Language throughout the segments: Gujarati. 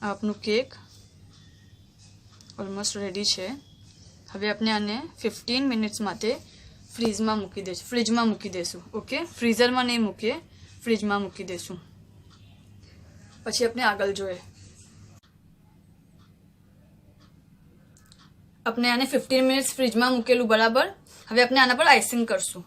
આપનું કેક ઓલમોસ્ટ રેડી છે. હવે આપણે આને 15 મિનિટ્સ માટે ફ્રીજમાં મૂકી દઈશું. ઓકે, ફ્રીઝરમાં નહીં મૂકીએ, ફ્રીજમાં મૂકી દઈશું. પછી આપણે આગળ જોઈએ. આપણે આને 15 મિનિટ્સ ફ્રીજમાં મૂકેલું બરાબર. હવે આપણે આના પર આઈસિંગ કરશું.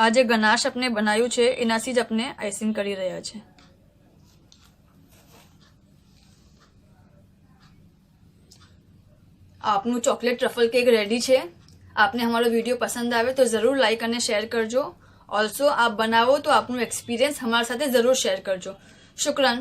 આ જે ગનાશ આપણે બનાવ્યું છે એનાથી જ આપણે આઈસિંગ કરી રહ્યા છે. આપનું ચોકલેટ ટ્રફલ કેક રેડી છે. આપને हमारा वीडियो पसंद आवे तो ज़रूर लाइक અને શેર કરજો. ઓલ્સો આપ બનાવો તો આપનું એક્સપિરિયન્સ हमारे સાથે ज़रूर શેર કરજો. શુક્રન.